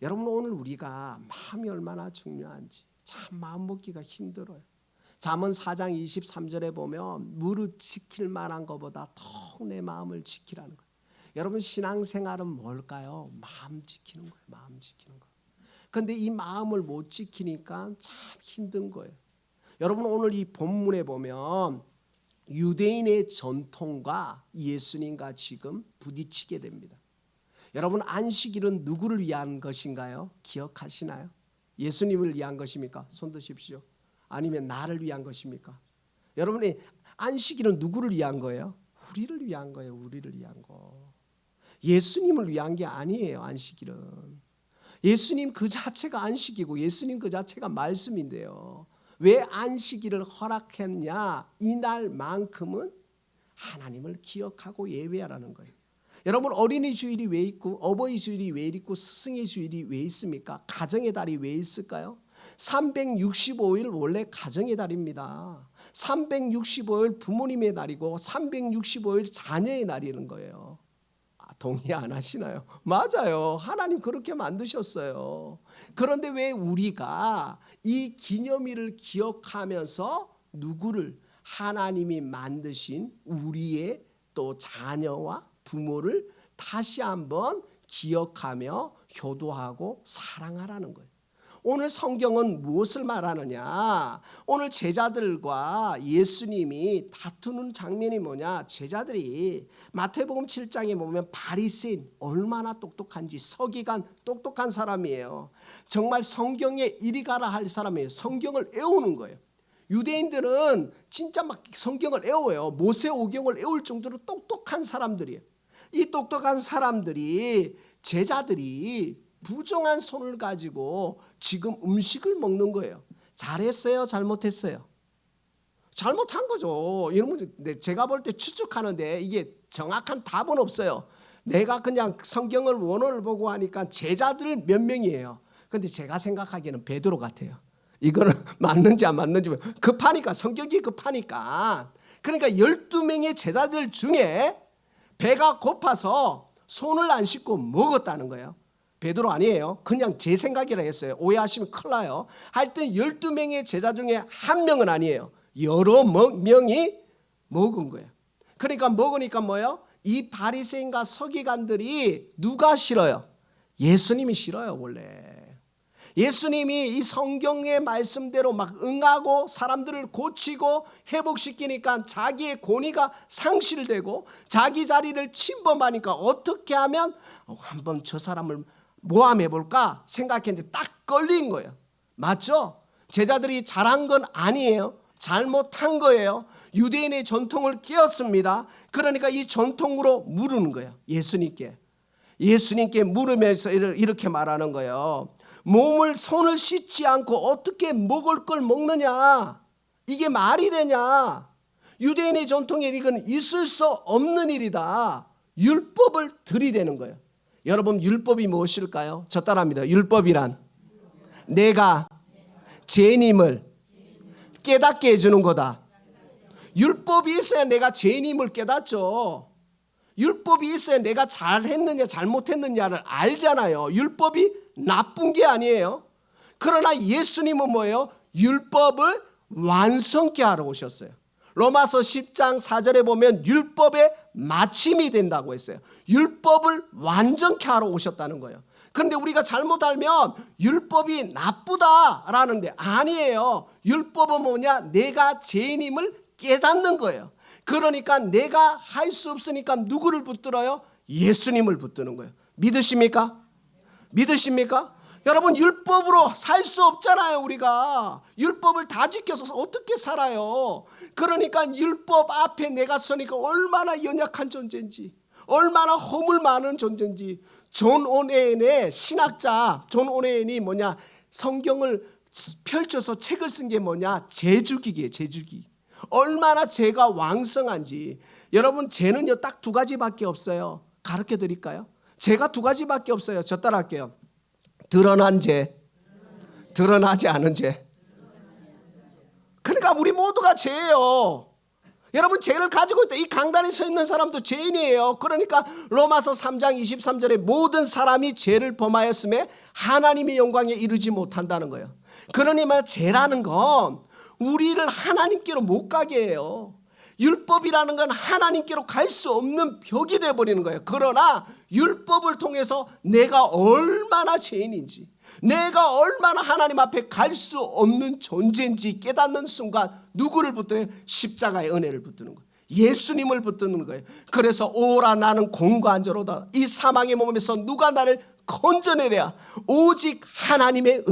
여러분, 오늘 우리가 마음이 얼마나 중요한지 참 마음 먹기가 힘들어요. 잠언 4장 23절에 보면 무릇 지킬 만한 것보다 더욱 내 마음을 지키라는 거예요. 여러분, 신앙생활은 뭘까요? 마음 지키는 거예요. 마음 지키는 거. 그런데 이 마음을 못 지키니까 참 힘든 거예요. 여러분, 오늘 이 본문에 보면 유대인의 전통과 예수님과 지금 부딪히게 됩니다. 여러분, 안식일은 누구를 위한 것인가요? 기억하시나요? 예수님을 위한 것입니까? 손 드십시오. 아니면 나를 위한 것입니까? 여러분이 안식일은 누구를 위한 거예요? 우리를 위한 거예요. 우리를 위한 거. 예수님을 위한 게 아니에요. 안식일은 예수님 그 자체가 안식이고 예수님 그 자체가 말씀인데요. 왜 안식일을 허락했냐? 이날만큼은 하나님을 기억하고 예배하라는 거예요. 여러분, 어린이 주일이 왜 있고 어버이 주일이 왜 있고 스승의 주일이 왜 있습니까? 가정의 달이 왜 있을까요? 365일 원래 가정의 달입니다. 365일 부모님의 날이고 365일 자녀의 날이라는 거예요. 동의 안 하시나요? 맞아요. 하나님 그렇게 만드셨어요. 그런데 왜 우리가 이 기념일을 기억하면서 누구를? 하나님이 만드신 우리의 또 자녀와 부모를 다시 한번 기억하며 효도하고 사랑하라는 거예요. 오늘 성경은 무엇을 말하느냐? 오늘 제자들과 예수님이 다투는 장면이 뭐냐? 제자들이 마태복음 7장에 보면 바리새인, 얼마나 똑똑한지, 서기관 똑똑한 사람이에요. 정말 성경에 이리 가라 할 사람이에요. 성경을 외우는 거예요. 유대인들은 진짜 막 성경을 외워요. 모세오경을 외울 정도로 똑똑한 사람들이에요. 이 똑똑한 사람들이, 제자들이 부정한 손을 가지고 지금 음식을 먹는 거예요. 잘했어요? 잘못했어요? 잘못한 거죠. 여러분, 제가 볼 때 추측하는데 이게 정확한 답은 없어요. 내가 그냥 성경을 원어를 보고 하니까 제자들 몇 명이에요. 그런데 제가 생각하기에는 베드로 같아요. 이거는 맞는지 안 맞는지 급하니까, 성격이 급하니까. 그러니까 12명의 제자들 중에 배가 고파서 손을 안 씻고 먹었다는 거예요. 베드로 아니에요. 그냥 제 생각이라 했어요. 오해하시면 큰일 나요. 하여튼 12명의 제자 중에 한 명은 아니에요. 여러 명이 먹은 거예요. 그러니까 먹으니까 뭐예요? 이 바리새인과 서기관들이 누가 싫어요? 예수님이 싫어요. 원래 예수님이 이 성경의 말씀대로 막 응하고 사람들을 고치고 회복시키니까 자기의 권위가 상실되고 자기 자리를 침범하니까 어떻게 하면 한번 저 사람을 모함해볼까 생각했는데 딱 걸린 거예요. 맞죠? 제자들이 잘한 건 아니에요. 잘못한 거예요. 유대인의 전통을 깨었습니다. 그러니까 이 전통으로 물으는 거예요. 예수님께 물으면서 이렇게 말하는 거예요. 손을 씻지 않고 어떻게 먹을 걸 먹느냐? 이게 말이 되냐? 유대인의 전통에 이건 있을 수 없는 일이다. 율법을 들이대는 거예요. 여러분, 율법이 무엇일까요? 저 따라합니다. 율법이란 내가 죄인임을 깨닫게 해주는 거다. 율법이 있어야 내가 죄인임을 깨닫죠. 율법이 있어야 내가 잘했느냐 잘못했느냐를 알잖아요. 율법이 나쁜 게 아니에요. 그러나 예수님은 뭐예요? 율법을 완성케 하러 오셨어요. 로마서 10장 4절에 보면 율법의 마침이 된다고 했어요. 율법을 완전케 하러 오셨다는 거예요. 그런데 우리가 잘못 알면 율법이 나쁘다라는데 아니에요. 율법은 뭐냐? 내가 죄인임을 깨닫는 거예요. 그러니까 내가 할 수 없으니까 누구를 붙들어요? 예수님을 붙드는 거예요. 믿으십니까? 믿으십니까? 여러분, 율법으로 살 수 없잖아요. 우리가 율법을 다 지켜서 어떻게 살아요? 그러니까 율법 앞에 내가 서니까 얼마나 연약한 존재인지, 얼마나 허물 많은 존재인지. 존 오네인의 신학자 존 오네인이 뭐냐, 성경을 펼쳐서 책을 쓴 게 뭐냐, 재주기기예요. 재주기. 얼마나 죄가 왕성한지. 여러분, 죄는요 딱 두 가지밖에 없어요. 가르쳐 드릴까요? 죄가 두 가지밖에 없어요. 저 따라 할게요. 드러난 죄, 드러나지 않은 죄. 그러니까 우리 모두가 죄예요. 여러분, 죄를 가지고 있다. 이 강단에 서 있는 사람도 죄인이에요. 그러니까 로마서 3장 23절에 모든 사람이 죄를 범하였음에 하나님의 영광에 이르지 못한다는 거예요. 그러니 말 죄라는 건 우리를 하나님께로 못 가게 해요. 율법이라는 건 하나님께로 갈 수 없는 벽이 되어버리는 거예요. 그러나 율법을 통해서 내가 얼마나 죄인인지, 내가 얼마나 하나님 앞에 갈 수 없는 존재인지 깨닫는 순간 누구를 붙들어요? 십자가의 은혜를 붙드는 거예요. 예수님을 붙드는 거예요. 그래서 오라 나는 공관자로다. 이 사망의 몸에서 누가 나를 건져내랴. 오직 하나님의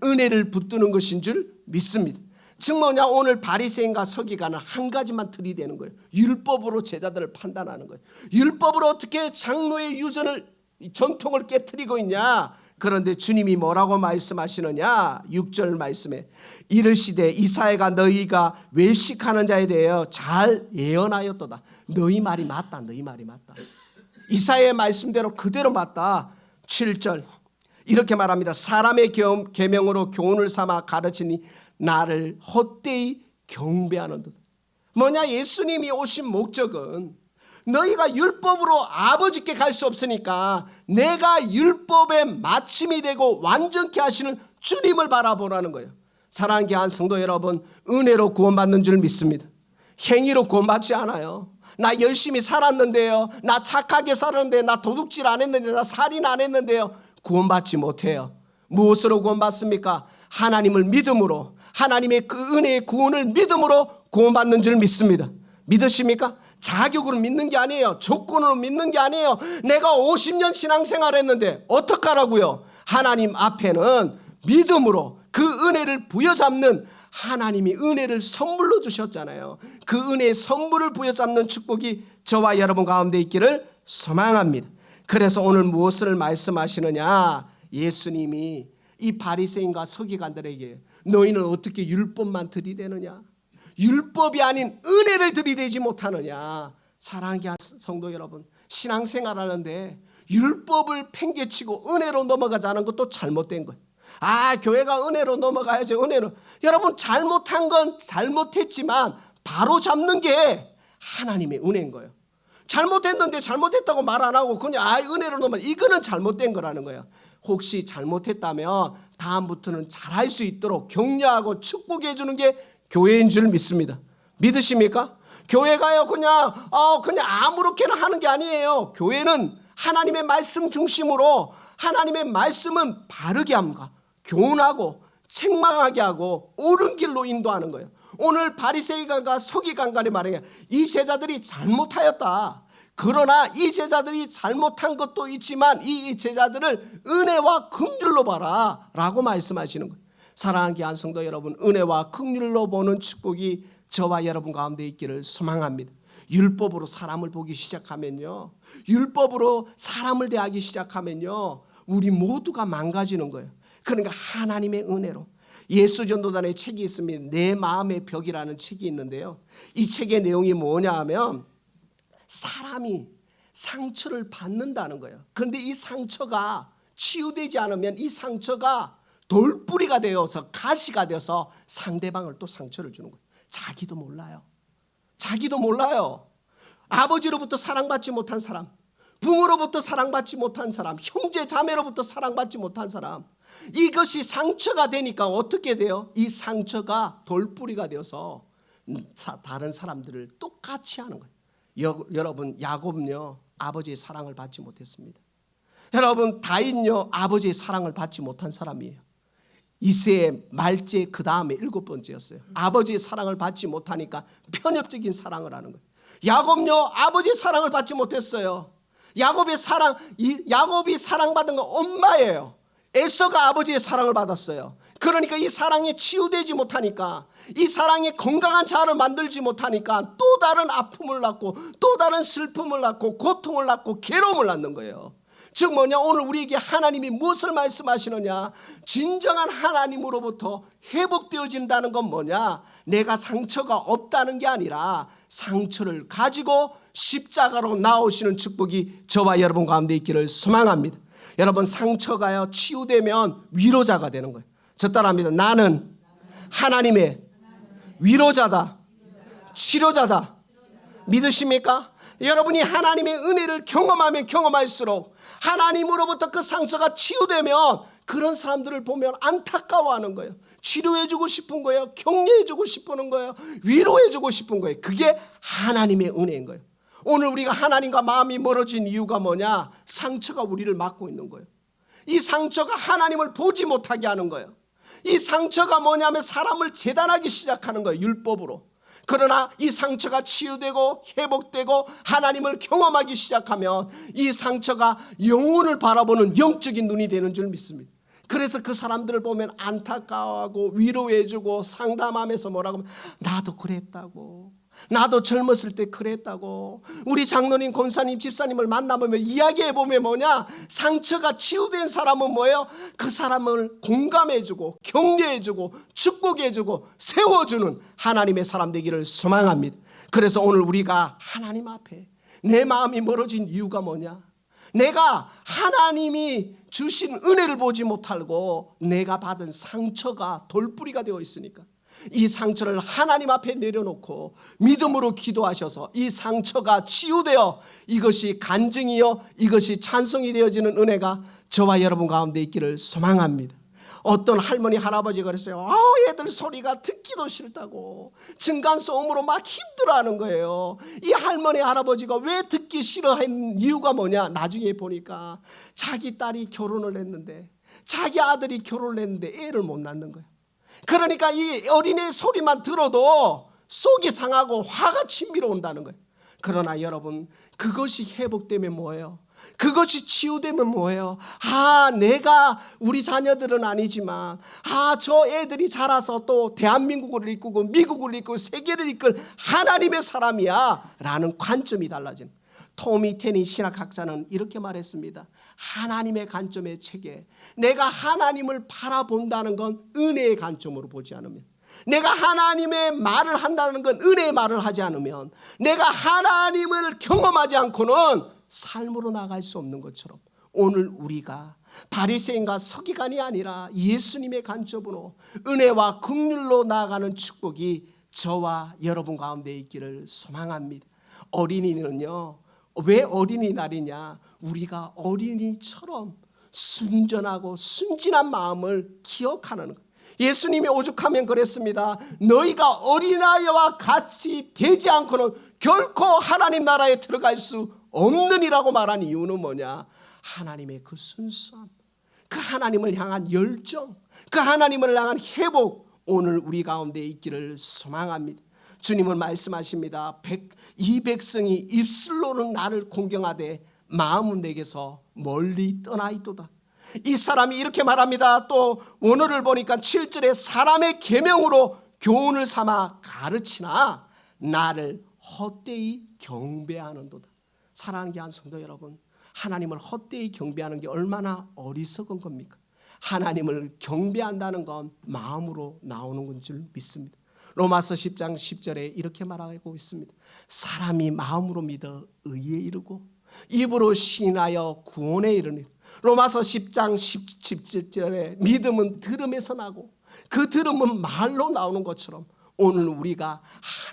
은혜를 붙드는 것인 줄 믿습니다. 즉 뭐냐, 오늘 바리새인과 서기관은 한 가지만 들이대는 거예요. 율법으로 제자들을 판단하는 거예요. 율법으로 어떻게 장로의 유전을, 전통을 깨트리고 있냐. 그런데 주님이 뭐라고 말씀하시느냐. 6절 말씀에 이르시되 이사야가 너희가 외식하는 자에 대하여 잘 예언하였도다. 너희 말이 맞다. 너희 말이 맞다. 이사야의 말씀대로 그대로 맞다. 7절 이렇게 말합니다. 사람의 계명으로 교훈을 삼아 가르치니 나를 헛되이 경배하는도다. 뭐냐, 예수님이 오신 목적은 너희가 율법으로 아버지께 갈 수 없으니까 내가 율법의 마침이 되고 완전케 하시는 주님을 바라보라는 거예요. 사랑하는 귀한 성도 여러분, 은혜로 구원받는 줄 믿습니다. 행위로 구원받지 않아요. 나 열심히 살았는데요, 나 착하게 살았는데, 나 도둑질 안 했는데, 나 살인 안 했는데요, 구원받지 못해요. 무엇으로 구원받습니까? 하나님을 믿음으로, 하나님의 그 은혜의 구원을 믿음으로 구원받는 줄 믿습니다. 믿으십니까? 자격으로 믿는 게 아니에요. 조건으로 믿는 게 아니에요. 내가 50년 신앙생활 했는데 어떡하라고요? 하나님 앞에는 믿음으로 그 은혜를 부여잡는, 하나님이 은혜를 선물로 주셨잖아요. 그 은혜의 선물을 부여잡는 축복이 저와 여러분 가운데 있기를 소망합니다. 그래서 오늘 무엇을 말씀하시느냐. 예수님이 이 바리새인과 서기관들에게 너희는 어떻게 율법만 들이대느냐, 율법이 아닌 은혜를 들이대지 못하느냐. 사랑하는 성도 여러분, 신앙생활하는데 율법을 팽개치고 은혜로 넘어가자는 것도 잘못된 거예요. 교회가 은혜로 넘어가야죠. 은혜로. 여러분, 잘못한 건 잘못했지만 바로 잡는 게 하나님의 은혜인 거예요. 잘못했는데 잘못했다고 말 안 하고 그냥 은혜로 넘어가, 이거는 잘못된 거라는 거예요. 혹시 잘못했다면 다음부터는 잘할 수 있도록 격려하고 축복해 주는 게 교회인 줄 믿습니다. 믿으십니까? 교회가요 그냥 아무렇게나 하는 게 아니에요. 교회는 하나님의 말씀 중심으로, 하나님의 말씀은 바르게 함과 교훈하고 책망하게 하고 옳은 길로 인도하는 거예요. 오늘 바리새인과 서기관간의 말이에요. 이 제자들이 잘못하였다. 그러나 이 제자들이 잘못한 것도 있지만 이 제자들을 은혜와 긍휼로 봐라 라고 말씀하시는 거예요. 사랑하는 귀한 성도 여러분, 은혜와 긍휼로 보는 축복이 저와 여러분 가운데 있기를 소망합니다. 율법으로 사람을 보기 시작하면요, 율법으로 사람을 대하기 시작하면요, 우리 모두가 망가지는 거예요. 그러니까 하나님의 은혜로. 예수전도단의 책이 있습니다. 내 마음의 벽이라는 책이 있는데요, 이 책의 내용이 뭐냐 하면 사람이 상처를 받는다는 거예요. 그런데 이 상처가 치유되지 않으면 이 상처가 돌뿌리가 되어서 가시가 되어서 상대방을 또 상처를 주는 거예요. 자기도 몰라요. 자기도 몰라요. 아버지로부터 사랑받지 못한 사람, 부모로부터 사랑받지 못한 사람, 형제 자매로부터 사랑받지 못한 사람, 이것이 상처가 되니까 어떻게 돼요? 이 상처가 돌뿌리가 되어서 다른 사람들을 똑같이 하는 거예요. 여러분, 야곱은요 아버지의 사랑을 받지 못했습니다. 여러분, 다윗요 아버지의 사랑을 받지 못한 사람이에요. 이세의 말째 그 다음에 7번째였어요. 아버지의 사랑을 받지 못하니까 편협적인 사랑을 하는 거예요. 야곱요 아버지의 사랑을 받지 못했어요. 야곱이 사랑받은 건 엄마예요. 에서가 아버지의 사랑을 받았어요. 그러니까 이 사랑이 치유되지 못하니까, 이 사랑이 건강한 자아를 만들지 못하니까 또 다른 아픔을 낳고 또 다른 슬픔을 낳고 고통을 낳고 괴로움을 낳는 거예요. 즉 뭐냐, 오늘 우리에게 하나님이 무엇을 말씀하시느냐, 진정한 하나님으로부터 회복되어진다는 건 뭐냐, 내가 상처가 없다는 게 아니라 상처를 가지고 십자가로 나오시는 축복이 저와 여러분 가운데 있기를 소망합니다. 여러분, 상처가요 치유되면 위로자가 되는 거예요. 저 따라합니다. 나는 하나님의 위로자다, 치료자다. 믿으십니까? 여러분이 하나님의 은혜를 경험하면 경험할수록 하나님으로부터 그 상처가 치유되면 그런 사람들을 보면 안타까워하는 거예요. 치료해주고 싶은 거예요. 격려해주고 싶은 거예요. 위로해주고 싶은 거예요. 그게 하나님의 은혜인 거예요. 오늘 우리가 하나님과 마음이 멀어진 이유가 뭐냐? 상처가 우리를 막고 있는 거예요. 이 상처가 하나님을 보지 못하게 하는 거예요. 이 상처가 뭐냐면 사람을 재단하기 시작하는 거예요. 율법으로. 그러나 이 상처가 치유되고 회복되고 하나님을 경험하기 시작하면 이 상처가 영혼을 바라보는 영적인 눈이 되는 줄 믿습니다. 그래서 그 사람들을 보면 안타까워하고 위로해주고 상담하면서 뭐라고 하면 나도 그랬다고, 나도 젊었을 때 그랬다고. 우리 장로님, 권사님, 집사님을 만나보면 이야기해보면 뭐냐, 상처가 치유된 사람은 뭐예요? 그 사람을 공감해주고 격려해주고 축복해주고 세워주는 하나님의 사람 되기를 소망합니다. 그래서 오늘 우리가 하나님 앞에 내 마음이 멀어진 이유가 뭐냐? 내가 하나님이 주신 은혜를 보지 못하고 내가 받은 상처가 돌뿌리가 되어 있으니까 이 상처를 하나님 앞에 내려놓고 믿음으로 기도하셔서 이 상처가 치유되어 이것이 간증이요 이것이 찬송이 되어지는 은혜가 저와 여러분 가운데 있기를 소망합니다. 어떤 할머니 할아버지가 그랬어요. 애들 소리가 듣기도 싫다고 층간소음으로 막 힘들어하는 거예요. 이 할머니 할아버지가 왜 듣기 싫어하는 이유가 뭐냐, 나중에 보니까 자기 딸이 결혼을 했는데 자기 아들이 결혼을 했는데 애를 못 낳는 거예요. 그러니까 이 어린애 소리만 들어도 속이 상하고 화가 치밀어 온다는 거예요. 그러나 여러분, 그것이 회복되면 뭐예요? 그것이 치유되면 뭐예요? 내가, 우리 자녀들은 아니지만 저 애들이 자라서 또 대한민국을 이끌고 미국을 이끌고 세계를 이끌 하나님의 사람이야 라는 관점이 달라지는. 토미 테니 신학학자는 이렇게 말했습니다. 하나님의 관점의 책에 내가 하나님을 바라본다는 건 은혜의 관점으로 보지 않으면, 내가 하나님의 말을 한다는 건 은혜의 말을 하지 않으면, 내가 하나님을 경험하지 않고는 삶으로 나갈 수 없는 것처럼 오늘 우리가 바리새인과 서기관이 아니라 예수님의 관점으로 은혜와 긍휼로 나아가는 축복이 저와 여러분 가운데 있기를 소망합니다. 어린이는요, 왜 어린이날이냐? 우리가 어린이처럼 순전하고 순진한 마음을 기억하는 것. 예수님이 오죽하면 그랬습니다. 너희가 어린아이와 같이 되지 않고는 결코 하나님 나라에 들어갈 수 없느니라고 말한 이유는 뭐냐? 하나님의 그 순수함, 그 하나님을 향한 열정, 그 하나님을 향한 회복, 오늘 우리 가운데 있기를 소망합니다. 주님은 말씀하십니다. 이 백성이 입술로는 나를 공경하되 마음은 내게서 멀리 떠나있도다. 이 사람이 이렇게 말합니다. 또 원어를 보니까 7절에 사람의 계명으로 교훈을 삼아 가르치나 나를 헛되이 경배하는도다. 사랑하는 귀한 성도 여러분, 하나님을 헛되이 경배하는 게 얼마나 어리석은 겁니까? 하나님을 경배한다는 건 마음으로 나오는 건 줄 믿습니다. 로마서 10장 10절에 이렇게 말하고 있습니다. 사람이 마음으로 믿어 의에 이르고 입으로 시인하여 구원에 이르니. 로마서 10장 17절에 믿음은 들음에서 나고 그 들음은 말로 나오는 것처럼 오늘 우리가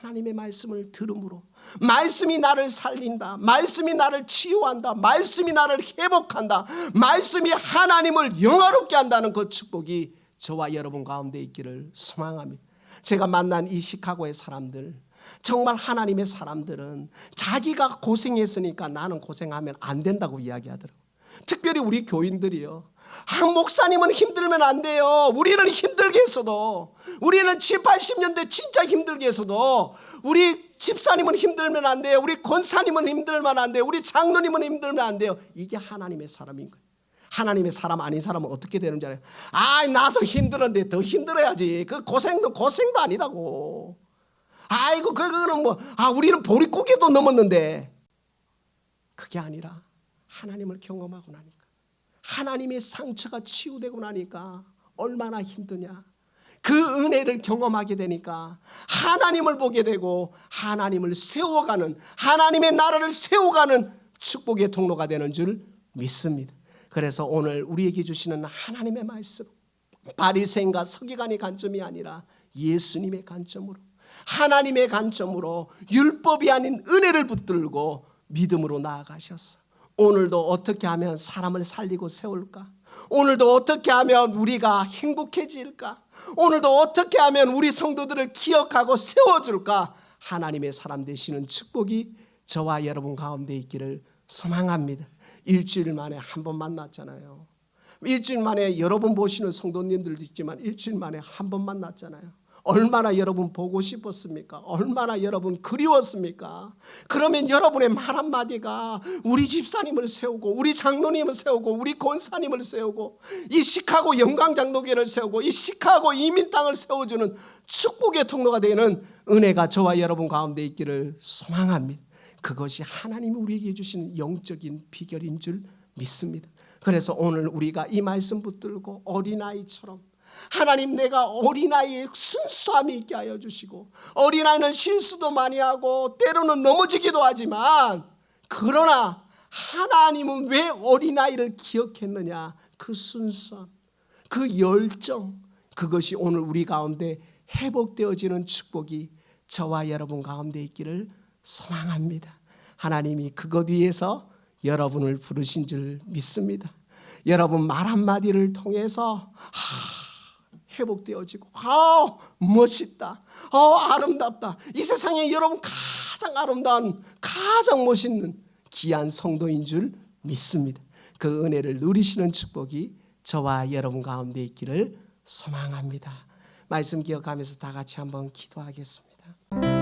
하나님의 말씀을 들음으로, 말씀이 나를 살린다, 말씀이 나를 치유한다, 말씀이 나를 회복한다, 말씀이 하나님을 영화롭게 한다는 그 축복이 저와 여러분 가운데 있기를 소망합니다. 제가 만난 이 시카고의 사람들, 정말 하나님의 사람들은 자기가 고생했으니까 나는 고생하면 안 된다고 이야기하더라고요. 특별히 우리 교인들이요, 목사님은 힘들면 안 돼요. 우리는 힘들게 했어도, 우리는 7, 80년대 진짜 힘들게 했어도 우리 집사님은 힘들면 안 돼요. 우리 권사님은 힘들면 안 돼요. 우리 장로님은 힘들면 안 돼요. 이게 하나님의 사람인 거예요. 하나님의 사람 아닌 사람은 어떻게 되는 줄 알아요? 나도 힘들었는데 더 힘들어야지. 그 고생도 아니다고. 아이고 그거는 우리는 보릿고개도 넘었는데. 그게 아니라 하나님을 경험하고 나니까, 하나님의 상처가 치유되고 나니까 얼마나 힘드냐. 그 은혜를 경험하게 되니까 하나님을 보게 되고 하나님을 세워가는, 하나님의 나라를 세워가는 축복의 통로가 되는 줄 믿습니다. 그래서 오늘 우리에게 주시는 하나님의 말씀, 바리새인과 서기관의 관점이 아니라 예수님의 관점으로, 하나님의 관점으로 율법이 아닌 은혜를 붙들고 믿음으로 나아가셨어. 오늘도 어떻게 하면 사람을 살리고 세울까? 오늘도 어떻게 하면 우리가 행복해질까? 오늘도 어떻게 하면 우리 성도들을 기억하고 세워줄까? 하나님의 사람 되시는 축복이 저와 여러분 가운데 있기를 소망합니다. 일주일 만에 한 번 만났잖아요. 일주일 만에 여러분 보시는 성도님들도 있지만 일주일 만에 한 번 만났잖아요. 얼마나 여러분 보고 싶었습니까? 얼마나 여러분 그리웠습니까? 그러면 여러분의 말 한마디가 우리 집사님을 세우고 우리 장로님을 세우고 우리 권사님을 세우고 이 시카고 영광장로교회를 세우고 이 시카고 이민 땅을 세워주는 축복의 통로가 되는 은혜가 저와 여러분 가운데 있기를 소망합니다. 그것이 하나님이 우리에게 주시는 영적인 비결인 줄 믿습니다. 그래서 오늘 우리가 이 말씀 붙들고 어린아이처럼 하나님, 내가 어린아이의 순수함이 있게 하여 주시고, 어린아이는 실수도 많이 하고 때로는 넘어지기도 하지만, 그러나 하나님은 왜 어린아이를 기억했느냐? 그 순수함, 그 열정, 그것이 오늘 우리 가운데 회복되어지는 축복이 저와 여러분 가운데 있기를 소망합니다. 하나님이 그것 위해서 여러분을 부르신 줄 믿습니다. 여러분 말 한마디를 통해서 회복되어지고 멋있다, 아름답다, 이 세상에 여러분 가장 아름다운, 가장 멋있는 귀한 성도인 줄 믿습니다. 그 은혜를 누리시는 축복이 저와 여러분 가운데 있기를 소망합니다. 말씀 기억하면서 다 같이 한번 기도하겠습니다.